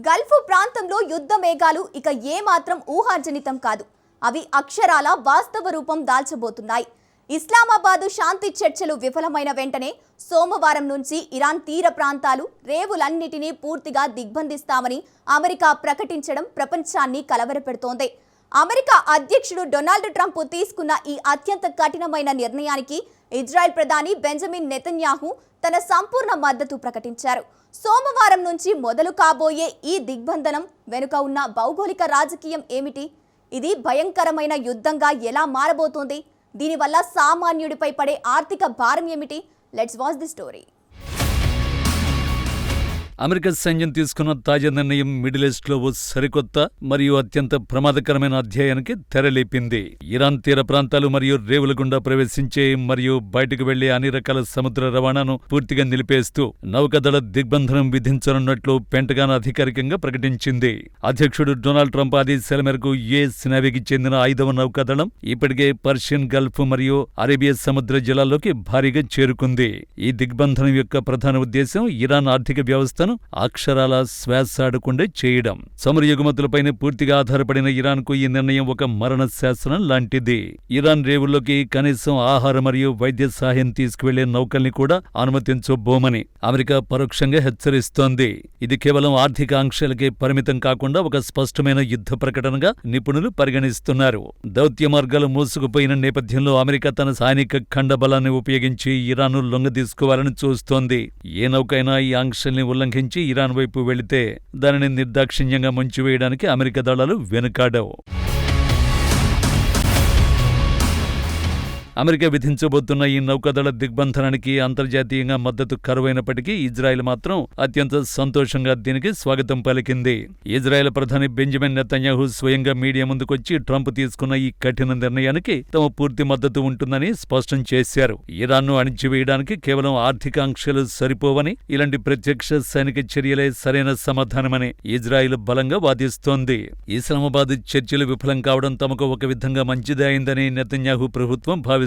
Gulf ప్రాంతంలో యుద్ధ మేఘాలు ఇక ఏమాత్రం ఊహాజనితం కాదు. అవి అక్షరాల వాస్తవ రూపం దాల్చబోతున్నాయి. ఇస్లామాబాద్ శాంతి చర్చలు విఫలమైన వెంటనే సోమవారం నుంచి ఇరాన్ తీర ప్రాంతాలు రేవులన్నిటినీ పూర్తిగా దిగ్బంధిస్తామని అమెరికా ప్రకటించడం ప్రపంచాన్ని కలవరపెడుతోంది. అమెరికా అధ్యక్షుడు డొనాల్డ్ ట్రంప్ తీసుకున్న ఈ అత్యంత కఠినమైన నిర్ణయానికి ఇజ్రాయెల్ ప్రధాని బెంజమిన్ నెతన్యాహు తన సంపూర్ణ మద్దతు ప్రకటించారు. సోమవారం నుంచి మొదలు కాబోయే ఈ దిగ్బంధనం వెనుక ఉన్న భౌగోళిక రాజకీయం ఏమిటి? ఇది భయంకరమైన యుద్ధంగా ఎలా మారబోతోంది? దీనివల్ల సామాన్యుడిపై పడే ఆర్థిక భారం ఏమిటి? Let's watch the story. America సైన్యం తీసుకున్న తాజా నిర్ణయం మిడిల్ ఈస్ట్లో ఓ సరికొత్త మరియు అత్యంత ప్రమాదకరమైన అధ్యాయానికి తెరలేపింది. ఇరాన్ తీర ప్రాంతాలు మరియు రేవుల గుండా ప్రవేశించే మరియు బయటకు వెళ్లే అన్ని రకాల సముద్ర రవాణాను పూర్తిగా నిలిపేస్తూ నౌకాదళ దిగ్బంధనం విధించనున్నట్లు పెంటగాన్ అధికారికంగా ప్రకటించింది. అధ్యక్షుడు డొనాల్డ్ ట్రంప్ ఆదేశాల మేరకు యుఎస్ నేవీకి చెందిన 5వ నౌకాదళం ఇప్పటికే పర్షియన్ గల్ఫ్ మరియు అరేబియా సముద్ర జలాల్లోకి భారీగా చేరుకుంది. ఈ దిగ్బంధనం యొక్క ప్రధాన ఉద్దేశం ఇరాన్ ఆర్థిక వ్యవస్థ అక్షరాల శ్వాసాడకుండా చేయడం. చమురు ఎగుమతులపైన పూర్తిగా ఆధారపడిన ఇరాన్కు ఈ నిర్ణయం ఒక మరణ శాసనం లాంటిది. ఇరాన్ రేవుల్లోకి కనీసం ఆహార మరియు వైద్య సహాయం తీసుకువెళ్లే నౌకల్ని కూడా అనుమతించబోమని అమెరికా పరోక్షంగా హెచ్చరిస్తోంది. ఇది కేవలం ఆర్థిక ఆంక్షలకే పరిమితం కాకుండా ఒక స్పష్టమైన యుద్ధ ప్రకటనగా నిపుణులు పరిగణిస్తున్నారు. దౌత్య మార్గాలు మూసుకుపోయిన నేపథ్యంలో అమెరికా తన సైనిక ఖండబలాన్ని ఉపయోగించి ఇరాన్ను లొంగదీసుకోవాలని చూస్తోంది. ఏ నౌకైనా ఈ ఆంక్షల్ని ఉల్లంఘించి ఇరాన్ వైపు వెళితే దానిని నిర్దాక్షిణ్యంగా ముంచివేయడానికి అమెరికా దళాలు వెనుకాడవు. అమెరికా విధించబోతున్న ఈ నౌకాదళ దిగ్బంధనానికి అంతర్జాతీయంగా మద్దతు కరువైనప్పటికీ ఇజ్రాయెల్ మాత్రం అత్యంత సంతోషంగా దీనికి స్వాగతం పలికింది. ఇజ్రాయెల్ ప్రధాని బెంజమిన్ నెతన్యాహు స్వయంగా మీడియా ముందుకొచ్చి ట్రంప్ తీసుకున్న ఈ కఠిన నిర్ణయానికి తమ పూర్తి మద్దతు ఉంటుందని స్పష్టం చేశారు. ఇరాన్ను అణిచివేయడానికి కేవలం ఆర్థిక ఆంక్షలు సరిపోవని, ఇలాంటి ప్రత్యక్ష సైనిక చర్యలే సరైన సమాధానమని ఇజ్రాయెల్ బలంగా వాదిస్తోంది. ఇస్లామాబాద్ చర్చలు విఫలం కావడం తమకు ఒక విధంగా మంచిదే అయిందని నెతన్యాహు ప్రభుత్వం భావిస్తోంది.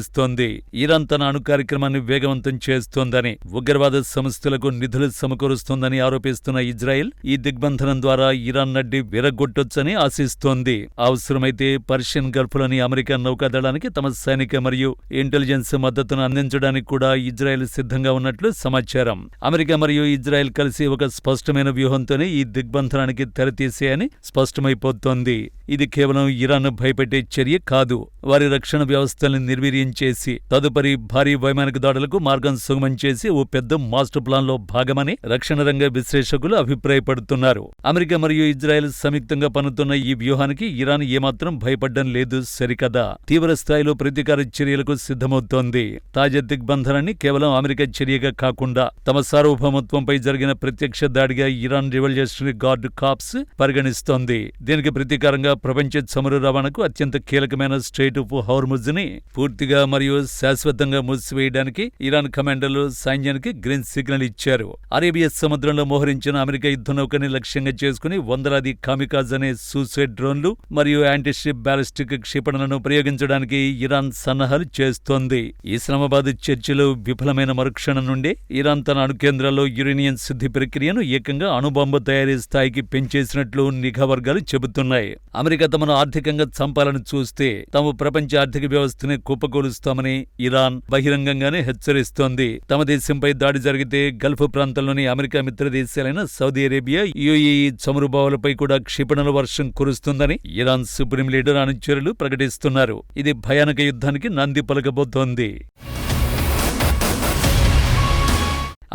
ఇరాన్ తన అణు కార్యక్రమాన్ని వేగవంతం చేస్తోందని, ఉగ్రవాద సంస్థలకు నిధులు సమకూరుస్తోందని ఆరోపిస్తున్న ఇజ్రాయెల్ ఈ దిగ్బంధనం ద్వారా ఇరాన్ నడ్డి విరగొట్టొచ్చని ఆశిస్తోంది. అవసరమైతే పర్షియన్ గల్ఫ్లోని అమెరికా నౌకాదళానికి తమ సైనిక మరియు ఇంటెలిజెన్స్ మద్దతును అందించడానికి కూడా ఇజ్రాయెల్ సిద్ధంగా ఉన్నట్లు సమాచారం. అమెరికా మరియు ఇజ్రాయెల్ కలిసి ఒక స్పష్టమైన వ్యూహంతోనే ఈ దిగ్బంధనానికి తెరతీసేయని స్పష్టమైపోతోంది. ఇది కేవలం ఇరాన్ భయపెట్టే చర్య కాదు, వారి రక్షణ వ్యవస్థల్ని నిర్వీర్యం చేసి తదుపరి భారీ వైమానిక దాడులకు మార్గం సుగమం చేసి ఓ పెద్ద మాస్టర్ ప్లాన్ లో భాగమని రక్షణ రంగ విశ్లేషకులు అభిప్రాయపడుతున్నారు. అమెరికా మరియు ఇజ్రాయెల్ సంయుక్తంగా పన్నుతున్న ఈ వ్యూహానికి ఇరాన్ ఏమాత్రం భయపడ్డం లేదు సరికదా, తీవ్ర స్థాయిలో ప్రతీకార చర్యలకు సిద్ధమవుతోంది. తాజా దిగ్బంధనాన్ని కేవలం అమెరికా చర్యగా కాకుండా తమ సార్వభౌమత్వంపై జరిగిన ప్రత్యక్ష దాడిగా ఇరాన్ రివల్యూషనరీ గార్డ్ కార్ప్స్ పరిగణిస్తోంది. దీనికి ప్రతీకారంగా ప్రపంచ చమురు రవాణాకు అత్యంత కీలకమైన స్ట్రెయిట్ ఆఫ్ హార్ముజ్ ని పూర్తిగా మరియు శాశ్వతంగా మూసివేయడానికి ఇరాన్ కమాండర్లు సైన్యానికి గ్రీన్ సిగ్నల్ ఇచ్చారు. అరేబియా సముద్రంలో మోహరించిన అమెరికా యుద్ధ నౌకని లక్ష్యంగా చేసుకుని వందలాది కామికాజ్ అనే సూసైడ్ డ్రోన్లు మరియు యాంటీషిప్ బ్యాలిస్టిక్ క్షిపణులను ప్రయోగించడానికి ఇరాన్ సన్నాహాలు చేస్తోంది. ఇస్లామాబాద్ చర్చలు విఫలమైన మరుక్షణం నుండి ఇరాన్ తన అణు కేంద్రాల్లో యురేనియం శుద్ధి ప్రక్రియను ఏకంగా అణుబాంబు తయారీ స్థాయికి పెంచేసినట్లు నిఘా వర్గాలు చెబుతున్నాయి. అమెరికా తమను ఆర్థికంగా చంపాలని చూస్తే తాము ప్రపంచ ఆర్థిక వ్యవస్థని కుప్పకూలుస్తామని ఇరాన్ బహిరంగంగానే హెచ్చరిస్తోంది. తమ దేశంపై దాడి జరిగితే గల్ఫ్ ప్రాంతంలోని అమెరికా మిత్ర దేశాలైన సౌదీ అరేబియా, యుఏఈ చమురు బావులపై కూడా క్షిపణుల వర్షం కురుస్తుందని ఇరాన్ సుప్రీం లీడర్ అనుచరులు ప్రకటిస్తున్నారు. ఇది భయానక యుద్ధానికి నాంది పలకబోతోంది.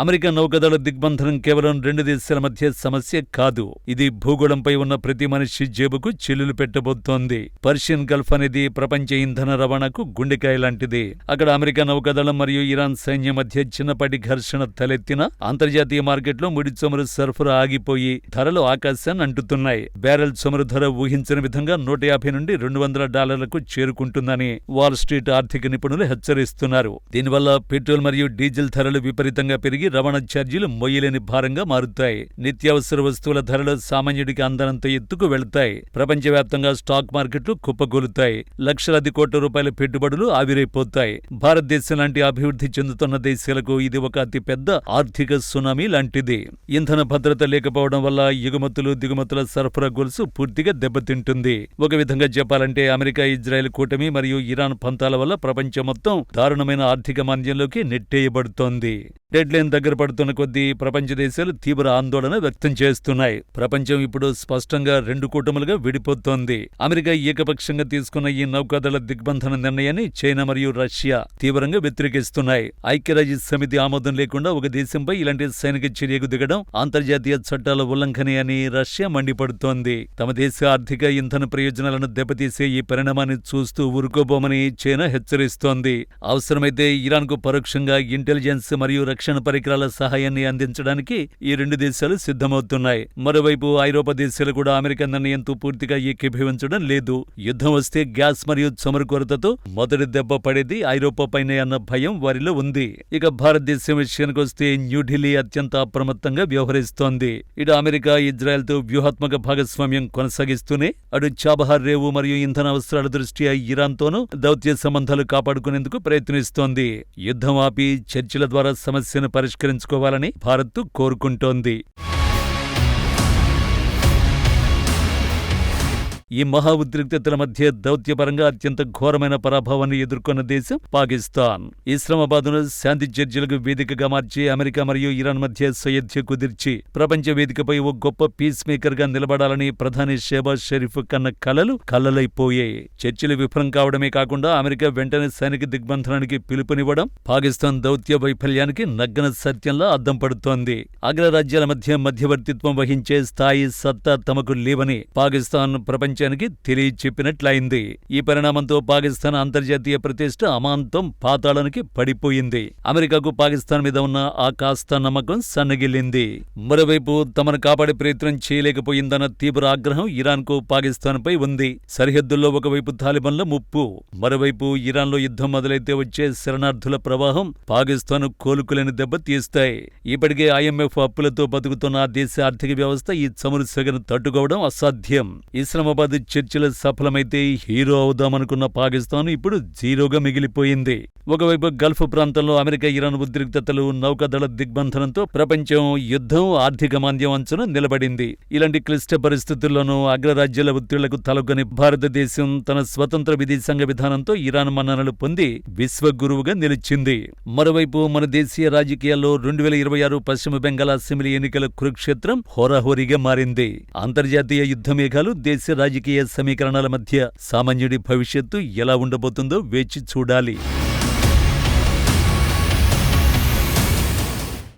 అమెరికా నౌకాదళ దిగ్బంధనం కేవలం రెండు దేశాల మధ్య సమస్య కాదు, ఇది భూగోళంపై ఉన్న ప్రతి మనిషి జేబుకు చిల్లులు పెట్టబోతోంది. పర్షియన్ గల్ఫ్ అనేది ప్రపంచ ఇంధన రవాణాకు గుండెకాయ లాంటిది. అక్కడ అమెరికా నౌకాదళం మరియు ఇరాన్ సైన్యం మధ్య చిన్నపాటి ఘర్షణ తలెత్తిన అంతర్జాతీయ మార్కెట్లో ముడి చమురు సరఫరా ఆగిపోయి ధరలు ఆకాశాన్ని అంటుతున్నాయి. బ్యారెల్ చమురు ధర ఊహించిన విధంగా $150 నుండి $200 చేరుకుంటుందని వాల్ స్ట్రీట్ ఆర్థిక నిపుణులు హెచ్చరిస్తున్నారు. దీనివల్ల పెట్రోల్ మరియు డీజిల్ ధరలు విపరీతంగా పెరిగి పెరిగి రవాణా ఛార్జీలు మొయ్యలేని భారంగా మారుతాయి. నిత్యావసర వస్తువుల ధరలు సామాన్యుడికి అందనంత ఎత్తుకు వెళతాయి. ప్రపంచవ్యాప్తంగా స్టాక్ మార్కెట్లు కుప్పకూలుతాయి. లక్షలాది కోట్ల రూపాయల పెట్టుబడులు ఆవిరైపోతాయి. భారతదేశం లాంటి అభివృద్ధి చెందుతున్న దేశాలకు ఇది ఒక అతిపెద్ద ఆర్థిక సునామీ లాంటిది. ఇంధన భద్రత లేకపోవడం వల్ల ఎగుమతులు దిగుమతుల సరఫరా గొలుసు పూర్తిగా దెబ్బతింటుంది. ఒక విధంగా చెప్పాలంటే అమెరికా ఇజ్రాయెల్ కూటమి మరియు ఇరాన్ పంతాల వల్ల ప్రపంచం మొత్తం దారుణమైన ఆర్థిక మాంద్యంలోకి నెట్టేయబడుతోంది. డెడ్ లైన్ దగ్గర పడుతున్న కొద్దీ ప్రపంచ దేశాలు తీవ్ర ఆందోళన వ్యక్తం చేస్తున్నాయి. ప్రపంచం ఇప్పుడు స్పష్టంగా రెండు కూటములుగా విడిపోతోంది. అమెరికా ఏకపక్షంగా తీసుకున్న ఈ నౌకాదళ దిగ్బంధన నిర్ణయాన్ని చైనా మరియు రష్యా తీవ్రంగా వ్యతిరేకిస్తున్నాయి. ఐక్యరాజ్య సమితి ఆమోదం లేకుండా ఒక దేశంపై ఇలాంటి సైనిక చర్యకు దిగడం అంతర్జాతీయ చట్టాల ఉల్లంఘనే అని రష్యా మండిపడుతోంది. తమ దేశ ఆర్థిక ఇంధన ప్రయోజనాలను దెబ్బతీసే ఈ పరిణామాన్ని చూస్తూ ఊరుకోబోమని చైనా హెచ్చరిస్తోంది. అవసరమైతే ఇరాన్కు పరోక్షంగా ఇంటెలిజెన్స్ మరియు రక్షణ పరికరాల సహాయాన్ని అందించడానికి ఈ రెండు దేశాలు సిద్ధమవుతున్నాయి. మరోవైపు ఐరోపా దేశాలు కూడా అమెరికా నిర్ణయంతో పూర్తిగా ఏకీభవించడం లేదు. యుద్ధం వస్తే గ్యాస్ మరియు చమురు కొరతతో మొదటి దెబ్బ పడేది ఐరోపాపైనే అన్న భయం వారిలో ఉంది. ఇక భారతదేశం విషయానికి వస్తే న్యూఢిల్లీ అత్యంత అప్రమత్తంగా వ్యవహరిస్తోంది. ఇటు అమెరికా ఇజ్రాయెల్తో వ్యూహాత్మక భాగస్వామ్యం కొనసాగిస్తూనే అటు చాబహార్ రేవు మరియు ఇంధన అవసరాల దృష్ట్యా ఇరాన్తోనూ దౌత్య సంబంధాలు కాపాడుకునేందుకు ప్రయత్నిస్తోంది. యుద్ధం ఆపి చర్చల ద్వారా సమస్యను పరిష్కరించుకోవాలని భారత్ కోరుకుంటోంది. ఈ మహా ఉద్రిక్తతల మధ్య దౌత్యపరంగా అత్యంత ఘోరమైన పరాభవాన్ని ఎదుర్కొన్న దేశం పాకిస్తాన్. ఇస్లామాబాద్ను శాంతి చర్చలకు వేదికగా మార్చి అమెరికా మరియు ఇరాన్ మధ్య సయోధ్య కుదిర్చి ప్రపంచ వేదికపై ఓ గొప్ప పీస్ మేకర్ గా నిలబడాలని ప్రధాని షెహబాజ్ షరీఫ్ కన్న కలలైపోయాయి. చర్చలు విఫలం కావడమే కాకుండా అమెరికా వెంటనే సైనిక దిగ్బంధనానికి పిలుపునివ్వడం పాకిస్తాన్ దౌత్య వైఫల్యానికి నగ్న సత్యంలా అద్దం పడుతోంది. అగ్రరాజ్యాల మధ్య మధ్యవర్తిత్వం వహించే స్థాయి సత్తా తమకు లేవని పాకిస్తాన్ ప్రపంచానికి తెలియచెప్పినట్లయింది. ఈ పరిణామంతో పాకిస్తాన్ అంతర్జాతీయ ప్రతిష్ట అమాంతం పాతాళానికి పడిపోయింది. అమెరికాకు పాకిస్తాన్ మీద ఉన్న ఆ కాస్త నమ్మకం సన్నగిల్లింది. మరోవైపు తమను కాపాడే ప్రయత్నం చేయలేకపోయిందన్న తీవ్ర ఆగ్రహం ఇరాన్కు పాకిస్తాన్పై ఉంది. సరిహద్దుల్లో ఒకవైపు తాలిబాన్ల ముప్పు, మరోవైపు ఇరాన్లో యుద్ధం మొదలైతే వచ్చే శరణార్థుల ప్రవాహం పాకిస్తాన్ కోలుకులేని దెబ్బ తీస్తాయి. ఇప్పటికే IMF అప్పులతో బతుకుతున్న ఆ దేశ ఆర్థిక వ్యవస్థ ఈ చమురు సెగను తట్టుకోవడం అసాధ్యం. ఇస్లామాబాద్ చర్చలు సఫలమైతే హీరో అవుదామనుకున్న పాకిస్తాన్ ఇప్పుడు జీరోగా మిగిలిపోయింది. ఒకవైపు గల్ఫ్ ప్రాంతంలో అమెరికా ఇరాన్ ఉద్రిక్తతలు నౌకాదళ దిగ్బంధనంతో ప్రపంచం యుద్ధం ఆర్థిక మాంద్యం అంచున నిలబడింది. ఇలాంటి క్లిష్ట పరిస్థితుల్లోనూ అగ్రరాజ్యాల ఒత్తిళ్లకు తలొగ్గని భారతదేశం తన స్వతంత్ర విదేశాంగ విధానంతో ఇరాన్ మన్ననలు పొంది విశ్వగురువుగా నిలిచింది. మరోవైపు మన దేశీయ రాజకీయాల్లో 2026 పశ్చిమ బెంగాల్ అసెంబ్లీ ఎన్నికల కురుక్షేత్రం హోరాహోరీగా మారింది. అంతర్జాతీయ యుద్ధ మేఘాలు దేశ రాజకీయ సమీకరణాల మధ్య సామాన్యుడి భవిష్యత్తు ఎలా ఉండబోతుందో వేచి చూడాలి.